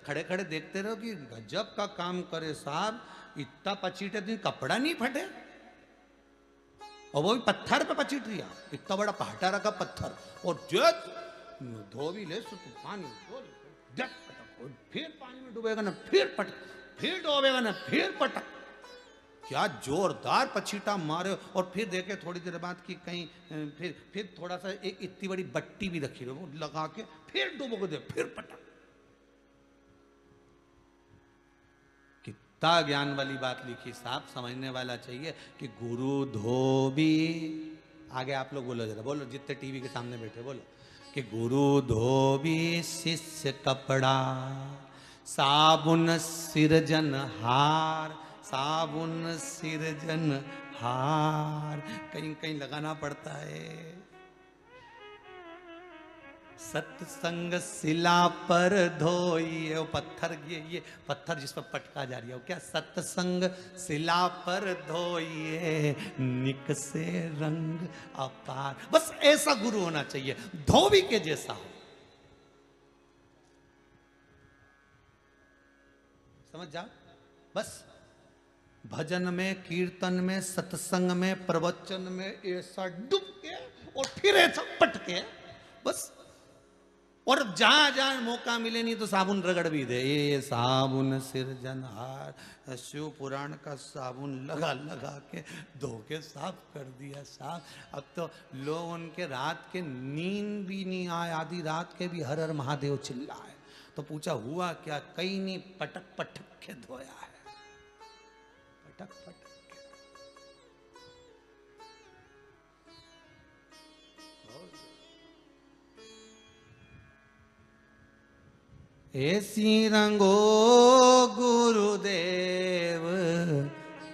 खड़े खड़े देखते रहो कि गजब का काम करे साहब, इतना पचीटे दिन कपड़ा नहीं फटे, और वो भी पत्थर पे पचीट लिया, इतना बड़ा पहाटा रखा पत्थर, और जो धोबी ले सो तो पानी फिर पानी में डूबेगा ना, फिर पटक, फिर डूबेगा ना, फिर पटक, क्या जोरदार पछीटा मारे। और फिर देखे थोड़ी देर बाद कि कहीं फिर थोड़ा सा एक इतनी बड़ी बट्टी भी रखी रहो लगा के, फिर डूबो दे, फिर पटक। कितना ज्ञान वाली बात लिखी साहब, समझने वाला चाहिए कि गुरु धोबी। आगे आप लोग बोलो जरा, बोलो जितने टीवी के सामने बैठे बोलो कि गुरु धोबी शिष्य कपड़ा, साबुन सिरजनहार, साबुन सिरजनहार, कहीं कहीं लगाना पड़ता है। सत्संग शिला पर धोइए, वो पत्थर, ये पत्थर जिस पर पटका जा रही है, वो क्या, सत्संग शिला पर धोइए, निक से रंग अपार। बस ऐसा गुरु होना चाहिए, धोबी के जैसा हो। समझ जाओ, बस भजन में, कीर्तन में, सत्संग में, प्रवचन में ऐसा डूब के और फिर ऐसा पटके, बस। और जहां जहां मौका मिले नहीं तो साबुन रगड़ भी दे, ये साबुन सिरजनहार, शिव पुराण का साबुन लगा लगा के धो के साफ कर दिया साहब। अब तो लोग उनके रात के नींद भी नहीं आए, आधी रात के भी हर हर महादेव चिल्लाए। तो पूछा हुआ क्या, कहीं नहीं, पटक पटक के धोया है, पटक पटक। ऐसी रंगो गुरुदेव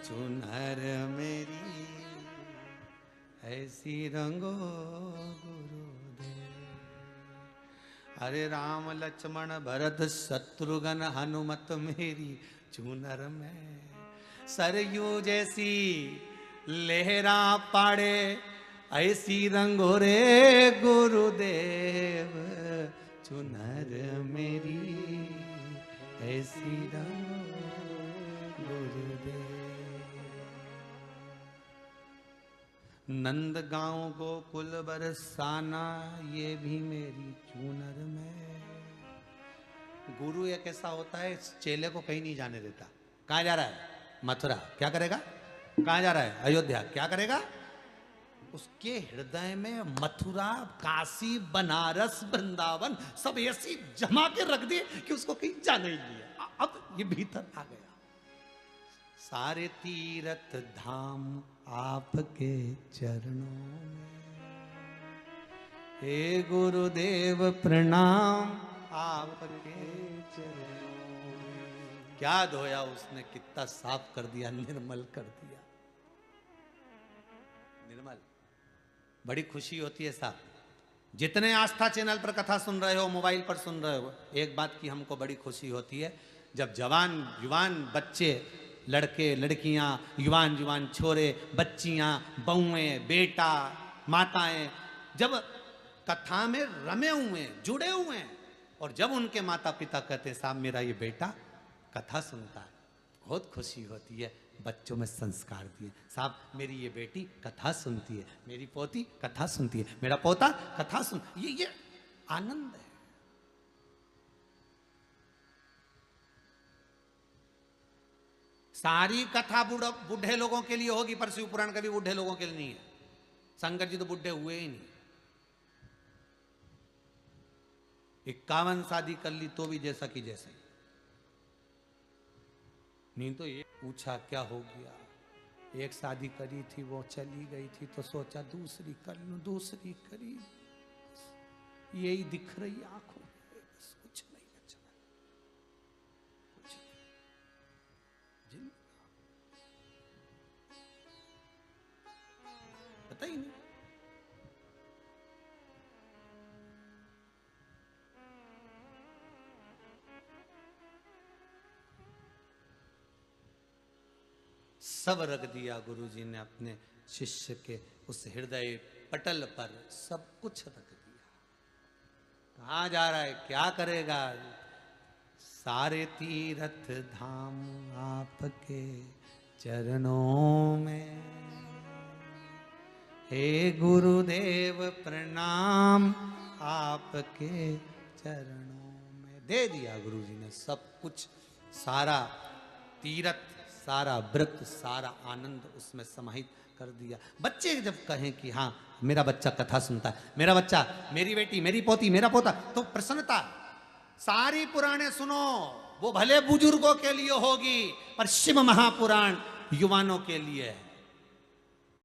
चुनर मेरी, ऐसी रंगो गुरुदेव। अरे राम लक्ष्मण भरत शत्रुघ्न हनुमत मेरी चुनर में, सरयू जैसी लहरा पाड़े, ऐसी रंगो रे गुरुदेव चुनर मेरी, ऐसी रंगो गुरुदेव। नंद गांव गोकुल बरसाना, ये भी मेरी चुनर में। गुरु एक ऐसा होता है, इस चेले को कहीं नहीं जाने देता। कहाँ जा रहा है? मथुरा। क्या करेगा? कहाँ जा रहा है? अयोध्या। क्या करेगा? उसके हृदय में मथुरा, काशी, बनारस, वृंदावन सब ऐसी जमा के रख दिए कि उसको कहीं जाना ही नहीं है। अब ये भीतर आ गया। सारे तीर्थ धाम आपके चरणों में, हे गुरुदेव प्रणाम आपके चरणों में। क्या धोया उसने, कितना साफ कर दिया, निर्मल कर दिया, निर्मल। बड़ी खुशी होती है साहब, जितने आस्था चैनल पर कथा सुन रहे हो, मोबाइल पर सुन रहे हो, एक बात की हमको बड़ी खुशी होती है, जब जवान युवान बच्चे, लड़के लड़कियां, युवान युवान छोरे बच्चियां, बहुएं, बेटा, माताएं, जब कथा में रमे हुए हैं, जुड़े हुए हैं, और जब उनके माता पिता कहते हैं साहब मेरा ये बेटा कथा सुनता है, बहुत खुशी होती है। बच्चों में संस्कार दिए, साहब मेरी ये बेटी कथा सुनती है, मेरी पोती कथा सुनती है, मेरा पोता कथा सुन, ये आनंद है। सारी कथा बूढ़े लोगों के लिए होगी, पर शिव पुराण कभी बूढ़े लोगों के लिए नहीं है। शंकर जी तो बूढ़े हुए ही नहीं, 51 शादी कर ली तो भी जैसा कि जैसा ही। नहीं तो ये पूछा क्या हो गया, एक शादी करी थी वो चली गई थी तो सोचा दूसरी कर लूं, दूसरी करी, यही दिख रही आंखों में, बस कुछ नहीं बचा, कुछ नहीं, पता ही नहीं। सब रख दिया गुरुजी ने अपने शिष्य के उस हृदय पटल पर, सब कुछ रख दिया। कहाँ जा रहा है, क्या करेगा, सारे तीर्थ धाम आपके चरणों में। हे गुरुदेव प्रणाम आपके चरणों में। दे दिया गुरुजी ने सब कुछ, सारा तीर्थ, सारा व्रत, सारा आनंद उसमें समाहित कर दिया। बच्चे जब कहें कि हाँ मेरा बच्चा कथा सुनता है, मेरा बच्चा, मेरी बेटी, मेरी पोती, मेरा पोता, तो प्रसन्नता। सारी पुराणे सुनो, वो भले बुजुर्गों के लिए होगी पर शिव महापुराण युवानों के लिए है।